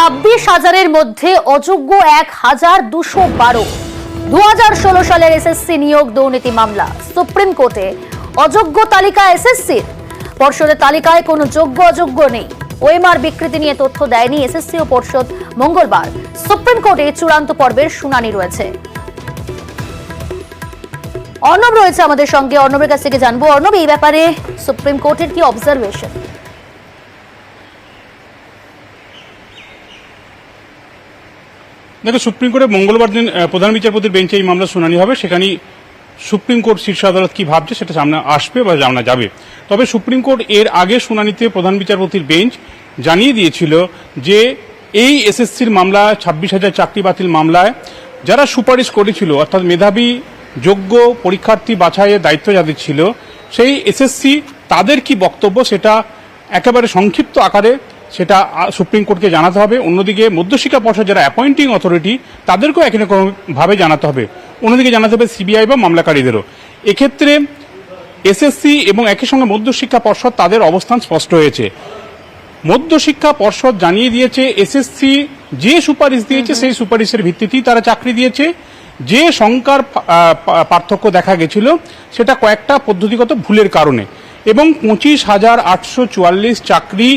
26,000-এর মধ্যে অযোগ্য 1,212। 2016 সালের এসএসসি নিয়োগ দুর্নীতি মামলা সুপ্রিম কোর্টে। অযোগ্য তালিকা এসএসসির, পর্ষদের তালিকায় কোনো যোগ্য অযোগ্য নেই। ওএমআর বিকৃতি নিয়ে তথ্য দেয়নি এসএসসি ও পর্ষদ। মঙ্গলবার সুপ্রিম কোর্টে চূড়ান্ত পর্বের শুনানি রয়েছে। অর্ণব রয়েছে আমাদের সঙ্গে, অর্ণবের কাছ থেকে জানবো। অর্ণব, এই ব্যাপারে সুপ্রিম কোর্টের কি অবজারভেশন? দেখো, সুপ্রিম কোর্টে মঙ্গলবার দিন প্রধান বিচারপতির বেঞ্চে এই মামলা শুনানি হবে। সেখানে সুপ্রিম কোর্ট শীর্ষ আদালত কি ভাবছে সেটা সামনে আসবে বা জানা যাবে। তবে সুপ্রিম কোর্ট এর আগে শুনানিতে প্রধান বিচারপতির বেঞ্চ জানিয়ে দিয়েছিল যে এই এসএসসির মামলা 26,000 চাকরি বাতিল মামলায় যারা সুপারিশ করেছিল, অর্থাৎ মেধাবী যোগ্য পরীক্ষার্থী বাছাইয়ের দায়িত্ব যাদের ছিল, সেই এসএসসি তাদের কি বক্তব্য সেটা একেবারে সংক্ষিপ্ত আকারে সেটা সুপ্রিম কোর্টকে জানাতে হবে। অন্যদিকে মধ্যশিক্ষা পর্ষদ যারা অ্যাপয়েন্টিং অথরিটি তাদেরকেও একই রকমভাবে জানাতে হবে। অন্যদিকে জানাতে হবে সিবিআই বা মামলাকারীদেরও। এক্ষেত্রে এসএসসি এবং একই সঙ্গে মধ্যশিক্ষা পর্ষদ তাদের অবস্থান স্পষ্ট হয়েছে। মধ্যশিক্ষা পর্ষদ জানিয়ে দিয়েছে এসএসসি যে সুপারিশ দিয়েছে সেই সুপারিশের ভিত্তিতেই তারা চাকরি দিয়েছে। যে সংখ্যার পার্থক্য দেখা গেছিল সেটা কয়েকটা পদ্ধতিগত ভুলের কারণে, এবং 25,844 চাকরি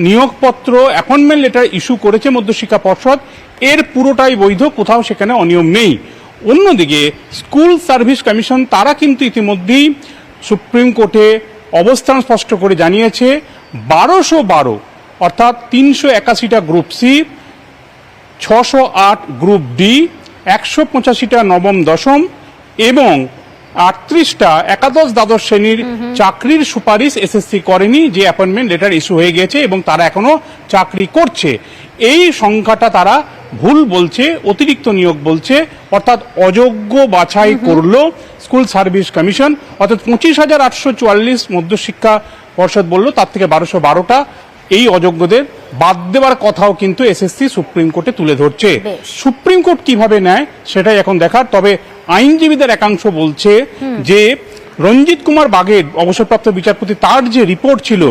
নিয়োগপত্র অ্যাপয়েন্টমেন্ট লেটার ইস্যু করেছে মধ্যশিক্ষা পর্ষদ। এর পুরোটাই বৈধ, কোথাও সেখানে অনিয়ম নেই। অন্যদিকে স্কুল সার্ভিস কমিশন তারা কিন্তু ইতিমধ্যেই সুপ্রিম কোর্টে অবস্থান স্পষ্ট করে জানিয়েছে 1212 অর্থাৎ 381টা গ্রুপ সি, 608 গ্রুপ ডি, 185টা নবম দশম এবং 38টা একাদশ দ্বাদশ শ্রেণীর চাকরির সুপারিশ এসএসসি করেনি, যে অ্যাপয়েন্টমেন্ট লেটার ইস্যু হয়ে গেছে এবং তারা এখনো চাকরি করছে। এই সংখ্যাটা তারা ভুল বলছে, অতিরিক্ত নিয়োগ বলছে, অর্থাৎ অযোগ্য বাছাই করলো স্কুল সার্ভিস কমিশন। অর্থাৎ 25,844 মধ্যশিক্ষা পর্ষদ বললো, তার থেকে 1212টা এই অযোগ্যদের বাদ দেওয়ার কথাও কিন্তু এসএসসি সুপ্রিম কোর্টে তুলে ধরছে। সুপ্রিম কোর্ট কিভাবে নেয় সেটাই এখন দেখার। তবে আইনজীবীদের একাংশ বলছে যে রঞ্জিত কুমার বাঘের অবসরপ্রাপ্ত বিচারপতি তার যে রিপোর্ট ছিল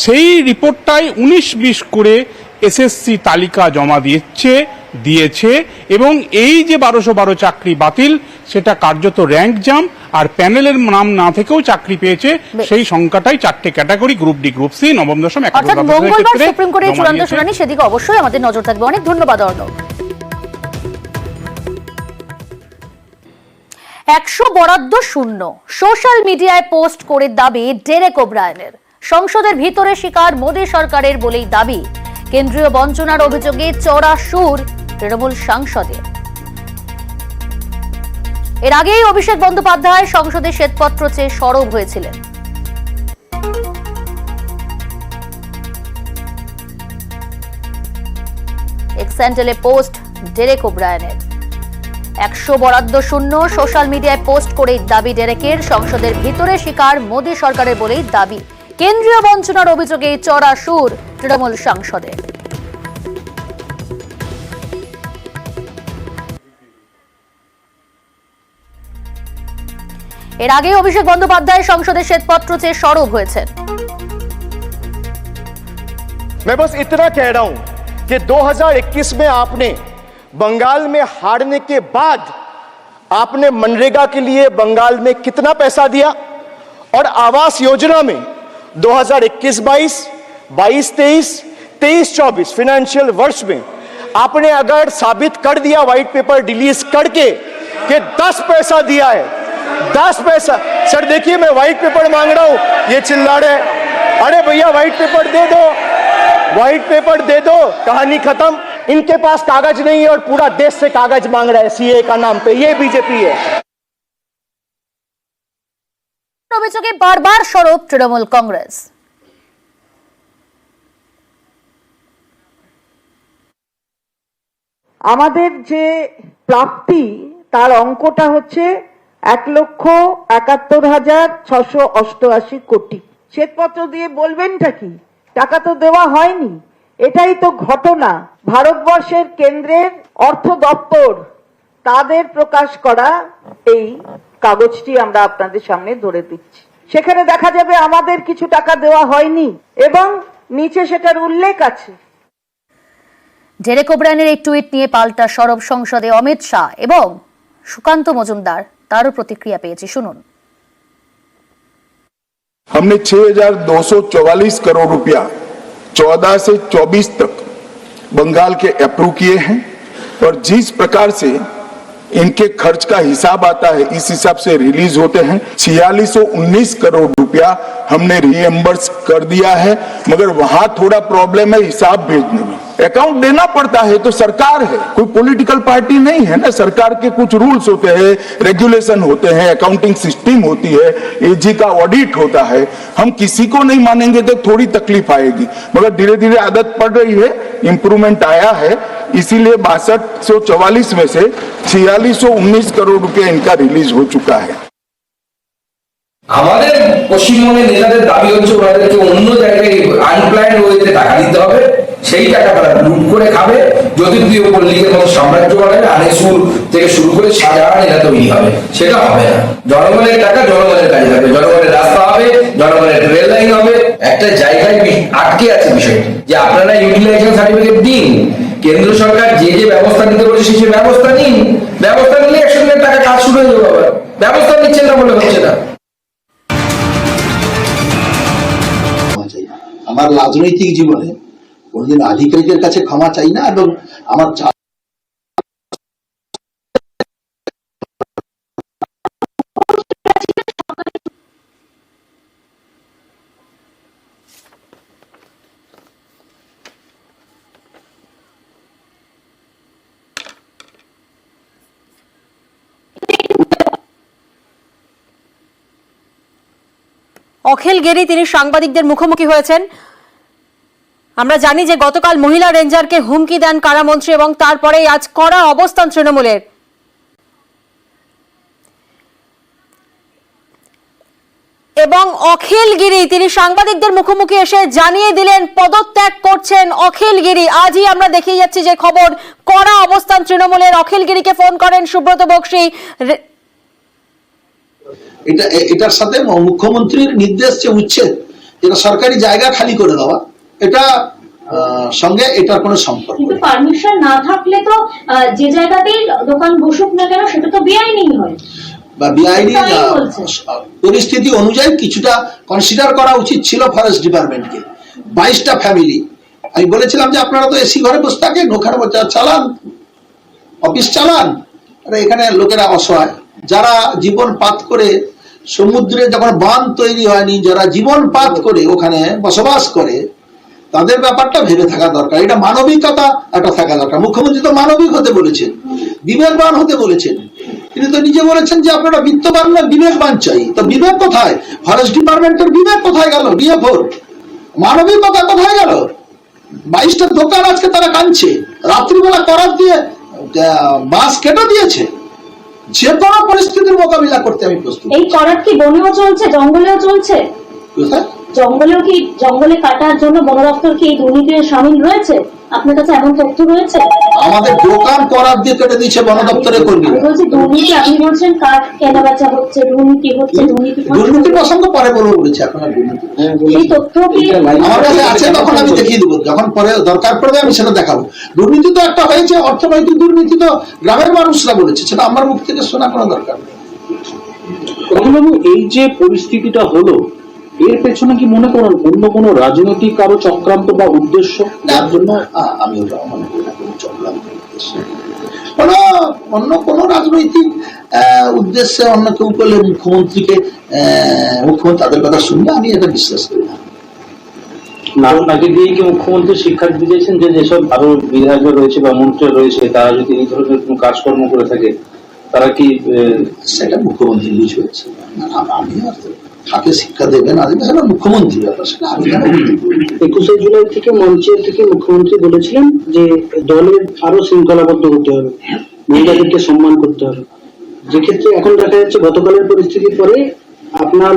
সেই রিপোর্টটাই 19-20 করে এসএসসি তালিকা জমা দিয়েছে এবং এই যে 1212 চাকরি বাতিল সেটা কার্যত র্যাঙ্ক জাম, আর প্যানেলের নাম না থেকেও চাকরি পেয়েছে সেই সংখ্যাটাই 4টে category, group D, group C, নবম দশম, অর্থাৎ মঙ্গলবার সুপ্রিম কোর্টের চূড়ান্ত শুনানি, সেদিকে অবশ্যই আমাদের নজর থাকবে। অনেক ধন্যবাদ অর্ণব। 100 বরাদ্দ শূন্য, সোশ্যাল মিডিয়ায় পোস্ট করে দাবি ডেরেক ওব্রায়েনের। সংসদের ভিতরে শিকার মোদী সরকারের বলেই দাবি। কেন্দ্রীয় বঞ্চনার অভিযোগে চড়া সুর তৃণমূল সাংসদের। এর আগেই অভিষেক বন্দ্যোপাধ্যায় সংসদে শ্বেতপত্র চেয়ে সরব হয়েছিলেন। এক্স হ্যান্ডেলে পোস্ট ডেরেক ওব্রায়েনের। 100 বরাদ্দ শূন্য, সোশ্যাল মিডিয়ায় পোস্ট করেই দাবি ডেরেকের। সংসদের ভিতরে শিকার মোদী সরকারের বলেই দাবি। কেন্দ্রীয় বঞ্চনার অভিযোগে চড়া সুর তৃণমূল সাংসদের। এর আগে অভিষেক বন্দ্যোপাধ্যায় সংসদে শ্বেতপত্র চেয়ে সরব হয়েছেন। मैं बस इतना कह रहा हूं कि 2021 में आपने बंगाल में हारने के बाद आपने मनरेगा के लिए बंगाल में कितना पैसा दिया, और आवास योजना में 2021-22, 22-23, 23-24 फाइनेंशियल वर्ष में आपने अगर साबित कर दिया व्हाइट पेपर रिलीज करके कि 10 पैसा दिया है, 10 पैसा। सर देखिए, मैं व्हाइट पेपर मांग रहा हूं, ये चिल्ला रहे। अरे भैया व्हाइट पेपर दे दो, व्हाइट पेपर दे दो, कहानी खत्म। इनके पास कागज नहीं है और पूरा देश से कागज मांग रहा है सीए का नाम पे। ये बीजेपी है। অভিযোগে বারবার সরব তৃণমূল কংগ্রেস। আমাদের যে প্রাপ্তি তার অঙ্কটা হচ্ছে 1,71,688 কোটি। শ্বেতপত্র দিয়ে বলবেনটা কি? টাকা তো দেওয়া হয়নি। এটাই তো ঘটনা। ভারতবর্ষের কেন্দ্রের অর্থ দপ্তর তাদের প্রকাশ করা এই কাগজটি আমরা আপনাদের সামনে ধরে দিচ্ছি। সেখানে দেখা যাবে আমাদের কিছু টাকা দেওয়া হয়নি এবং নিচে সেটার উল্লেখ আছে। ডেরেক ওব্রায়ানের এই টুইট নিয়ে পাল্টা সরব সংসদে অমিত শাহ এবং সুকান্ত মজুমদার, তারও প্রতিক্রিয়া পেয়েছি, শুনুন। हमने 6,244 करोड़ रुपया 14 से 24 तक बंगाल के अप्रूव किए हैं और जिस प्रकार से इनके खर्च का हिसाब आता है इस हिसाब से रिलीज होते हैं। 4619 करोड़ रुपया हमने रीएम्बर्स कर दिया है, मगर वहां थोड़ा प्रॉब्लम है हिसाब भेजने में। अकाउंट देना पड़ता है तो सरकार है, कोई पॉलिटिकल पार्टी नहीं है ना। सरकार के कुछ रूल्स होते हैं, रेगुलेशन होते हैं, अकाउंटिंग सिस्टम होती है, एजी का ऑडिट होता है। हम किसी को नहीं मानेंगे तो थोड़ी तकलीफ आएगी, मगर धीरे धीरे आदत पड़ रही है, इंप्रूवमेंट आया है। इसीलिए 6244 में से 4619 करोड़ रुपया इनका रिलीज हो चुका है। আমাদের পশ্চিমবঙ্গের নেতাদের দাবি হচ্ছে ওনাদেরকে অন্য জায়গায় আনপ্ল্যান্ড ওয়েতে টাকা দিতে হবে, সেই টাকা তারা লুট করে খাবে, জ্যোতিপ্রিয় পল্লীকের মতো সাম্রাজ্য বানাবে, আনেসুর থেকে শুরু করে শাহজাহান এরা তৈরি হবে। সেটা হবে না। জনগণের টাকা জনগণের কাজে লাগবে, জনগণের রাস্তা হবে, জনগণের রেল লাইন হবে। একটা জায়গায় আটকে আছে বিষয়টি যে আপনারা ইউটিলাইজেশন সার্টিফিকেট দিন, কেন্দ্র সরকার যে যে ব্যবস্থা নিতে বলেছে সেই ব্যবস্থা নিন, ব্যবস্থা নিলে 100 টাকা কাজ শুরু হয়ে যাবে। ব্যবস্থা নিচ্ছেন না বলে হচ্ছে না। আমার রাজনৈতিক জীবনে কোনদিন আধিকারিকের কাছে ক্ষমা চাই না এবং আমার অখিল গিরি তিনি সাংবাদিকদের মুখোমুখি হয়েছেন। আমরা জানি যে গতকাল মহিলা রেঞ্জারকে হুমকি দেন কারামন্ত্রী এবং তারপরেই আজ কড়া অবস্থান তৃণমূলের। এবং অখিল গিরি তিনি সাংবাদিকদের মুখোমুখি এসে জানিয়ে দিলেন পদত্যাগ করছেন অখিল গিরি। আজই আমরা দেখিয়ে যাচ্ছি যে খবর, কড়া অবস্থান তৃণমূলের। অখিল গিরিকে ফোন করেন সুব্রত বক্সী। এটার সাথে মুখ্যমন্ত্রীর নির্দেশ যে উচ্ছেদ, এটা সরকারি জায়গা খালি করে দেওয়া, এটা সঙ্গে এটার কোনো সম্পর্ক কিন্তু পারমিশন না থাকলে তো যে জায়গাতেই দোকান বসুক না কেন সেটা তো বেআইনি হয় বা বেআইনি পরিস্থিতি অনুযায়ী কিছুটা কনসিডার করা উচিত ছিল ফরেস্ট ডিপার্টমেন্টকে। 22টা ফ্যামিলি, আমি বলেছিলাম যে আপনারা তো এসি ঘরে বসে থাকেন, ওখানে চালান, অফিস চালান। এখানে লোকেরা অসহায়, যারা জীবন পাত করে সমুদ্রে যখন বাঁধ তৈরি হয়নি, যারা জীবন পাত করে ওখানে বসবাস করে, তাদের ব্যাপারটা ভেবে থাকা দরকার। এটা মানবিকতা একটা থাকা দরকার। মুখ্যমন্ত্রী তো মানবিক হতে বলেছেন, বিবেকবান হতে বলেছেন। তিনি তো নিজে বলেছেন যে আপনারা বিত্তবান না বিবেকবান চাই। তো বিবেক কোথায়? ফরেস্ট ডিপার্টমেন্টের বিবেক কোথায় গেল? ডিএফওর মানবিকতা কোথায় গেল? 22টা দোকান আজকে তারা কাঁদছে, রাত্রিবেলা করাত দিয়ে বাস কেটে দিয়েছে। যে কোনো পরিস্থিতির মোকাবিলা করতে আমি প্রস্তুত। এই করাত কি বনেও চলছে, জঙ্গলেও চলছে? জঙ্গলেও কি, জঙ্গলে কাটার জন্য বন দপ্তর কি এই দুর্নীতিতে শামিল রয়েছে? আপনার কাছে এমন তথ্য রয়েছে? আমাদের দোকান করাত দিয়ে কেটে দিয়েছে বন দপ্তরের কর্মী। বলছি দুর্নীতি, আপনি বলছেন কাঠ কেনা বেচা হচ্ছে, দুর্নীতি হচ্ছে, দুর্নীতি প্রসঙ্গ পরে বলে বলেছে। আপনার দুর্নীতি এই তথ্য কি আমার কাছে আছে, তখন আমি দেখিয়ে দেবো, যখন পরে দরকার পড়বে আমি সেটা দেখাবো। দুর্নীতি তো একটা হয়েছে, অর্থনৈতিক দুর্নীতি তো গ্রামের মানুষরা বলেছে, সেটা আমার মুখ থেকে শোনা কোনো দরকার নেই। এই যে পরিস্থিতিটা হলো, এর পেছনে কি মনে করেন অন্য কোনো রাজনৈতিক কারো চক্রান্ত বা উদ্দেশ্য? যার জন্য আমি ওটা মনে করি না কোনো চক্রান্ত উদ্দেশ্য, অন্য কোনো রাজনৈতিক উদ্দেশ্যে অন্য কেউ করলে মুখ্যমন্ত্রীকে মুখ্যমন্ত্রী তাদের কথা শুনলে আমি এটা বিশ্বাস করি না। নাকি দিয়ে কি মুখ্যমন্ত্রী শিক্ষা দিতে দিয়েছেন যে যেসব আরো বিধায়ক রয়েছে বা মন্ত্রী রয়েছে তারা যদি এই ধরনের কোনো কাজকর্ম করে থাকে তারা কি সেটা মুখ্যমন্ত্রী বুঝবে? আমি তাকে শিক্ষা দেবে না দেবে সেটা মুখ্যমন্ত্রী ব্যাপার, সেটা আমি কেন? 21শে জুলাই থেকে মঞ্চের থেকে মুখ্যমন্ত্রী বলেছিলেন যে দলের আরো শৃঙ্খলাবদ্ধ হতে হবে, মহিলাদেরকে সম্মান করতে হবে। যে ক্ষেত্রে এখন দেখা যাচ্ছে গতকালের পরিস্থিতির পরে আপনার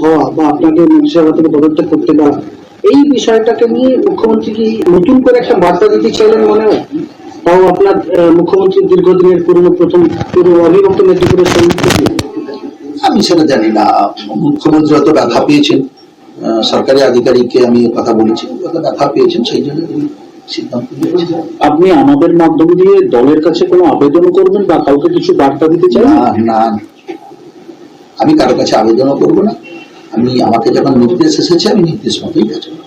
হওয়া বা আপনাকে মন্ত্রিসভা থেকে পদত্যাগ করতে দেওয়া, এই বিষয়টাকে নিয়ে মুখ্যমন্ত্রী কি নতুন করে একটা বার্তা দিতে চাইলেন মনে হয়? তাও আপনার মুখ্যমন্ত্রীর দীর্ঘদিনের প্রথম অবিভক্ত মেদিনীপুরের সম্মুখীন। আমি সেটা জানি না, মুখ্যমন্ত্রী হয়তো ব্যথা পেয়েছেন, সরকারি আধিকারিককে আমি কথা বলেছি, হয়তো ব্যথা পেয়েছেন, সেই জন্য তিনি সিদ্ধান্ত নিয়েছি। আপনি আমাদের মাধ্যম দিয়ে দলের কাছে কোনো আবেদন করবেন বা কাউকে কিছু বার্তা দিতে চান? না না, আমি কারো কাছে আবেদনও করবো না। আমাকে যখন নির্দেশ এসেছে আমি নির্দেশ মতোই কাজ করব।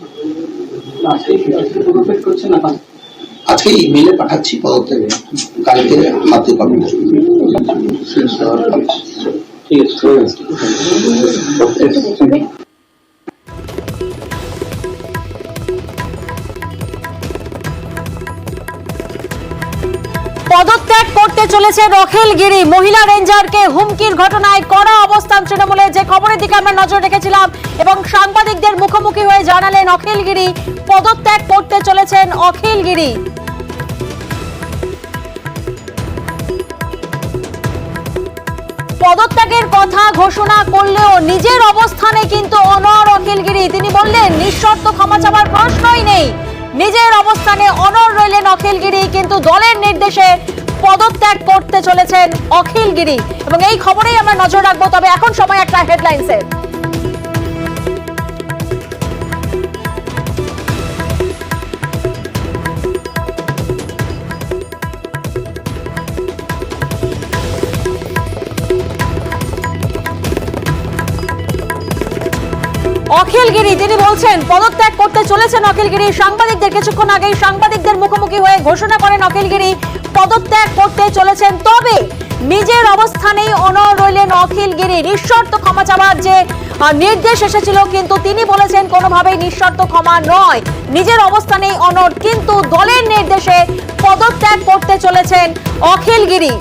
আজকে ইমেলে পাঠাচ্ছি পদত্যাগ, কালকে হাতে কপি। ঠিক আছে। পদত্যাগ করতে চলেছেন অখিল গিরি। মহিলা রেঞ্জারকে হুমকির ঘটনায় কড়া অবস্থান তৃণমূলের, যে খবরের দিকে আমরা নজর রেখেছিলাম, এবং সাংবাদিকদের মুখোমুখি হয়ে জানালেন অখিল গিরি পদত্যাগ করতে চলেছেন অখিল গিরি। পদত্যাগের কথা ঘোষণা করলেও নিজের অবস্থানে কিন্তু অনড় অখিল গিরি। তিনি বললেন নিঃশর্ত ক্ষমা চাওয়ার প্রশ্নই নেই, নিজের অবস্থানে অনড় রইলেন অখিল গিরি, কিন্তু দলের নির্দেশে পদত্যাগ করতে চলেছেন অখিল গিরি। এবং এই খবরেই আমরা নজর রাখবো। তবে এখন সময় একটা হেডলাইন্সের। অখিল গিরি তিনি বলছেন পদত্যাগ করতে চলেছেন অখিল গিরি। সাংবাদিকদের কিছুক্ষণ আগেই সাংবাদিকদের মুখোমুখি হয়ে ঘোষণা করেন অখিল গিরি পদত্যাগ করতে চলেছেন। তবে নিজের অবস্থানেই অনড় রইলেন অখিল গিরি। নিঃশর্ত ক্ষমা চাওয়ার যে নির্দেশ এসেছিল, কিন্তু তিনি বলেছেন কোনোভাবেই নিঃশর্ত ক্ষমা নয়, নিজের অবস্থানেই অনড়, কিন্তু দলের নির্দেশে পদত্যাগ করতে চলেছেন অখিল গিরি।